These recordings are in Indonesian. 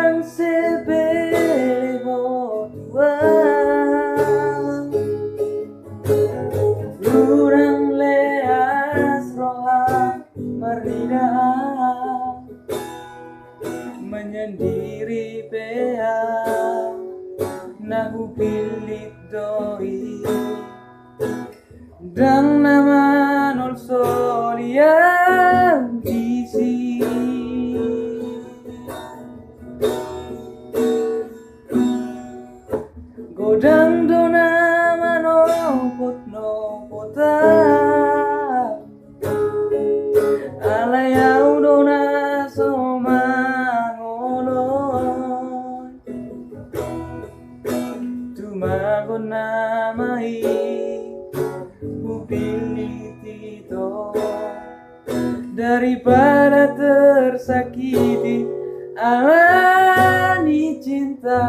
Durang sebele tua, durang leas roha marida, menyendiri pea nahu bilik doi dan nama nol solia bisi godang dona manopot nopota alayau dona somangolon tumagon namai upili tito daripada tersakiti alani cinta.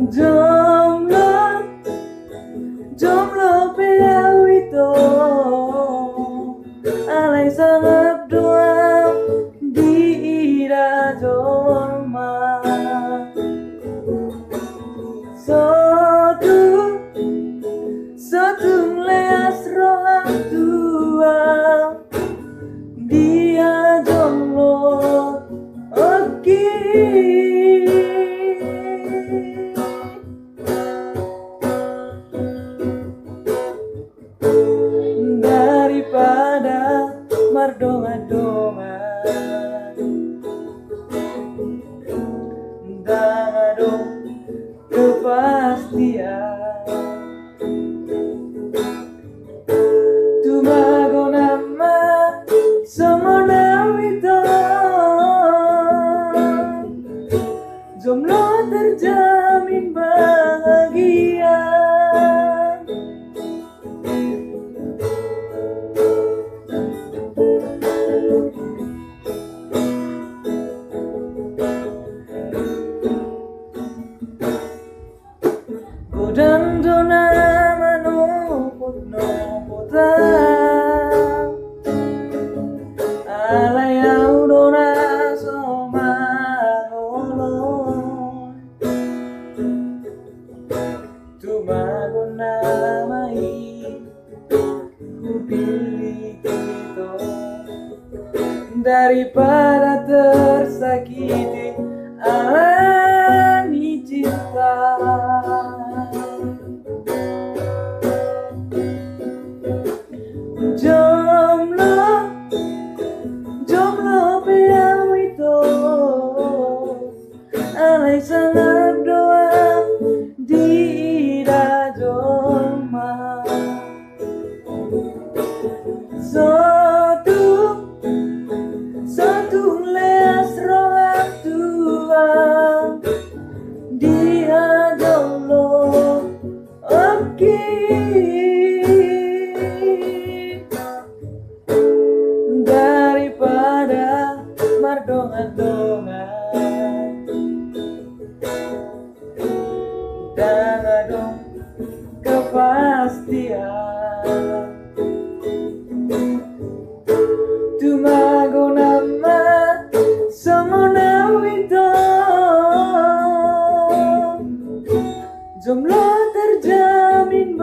Jomblo, jomblo peau itu alai sangat doa di ira jolma satu leas roh tua dia jomblo oke. Daripada mardongan-dongan dong kepastian tumago nama semona wito jomblo terjamin bahagia. Godang dona manopot nopota alayau dona somangolon tumagon namai kupilih kita daripada tersakiti alani cinta. Jomblo, jomblo peau itu alai sangat doa di ira jolma satu leas roh tua dia jomblo oke. Daripada mardongan-dongan dong kepastian tumago nama semona wito jomblo terjamin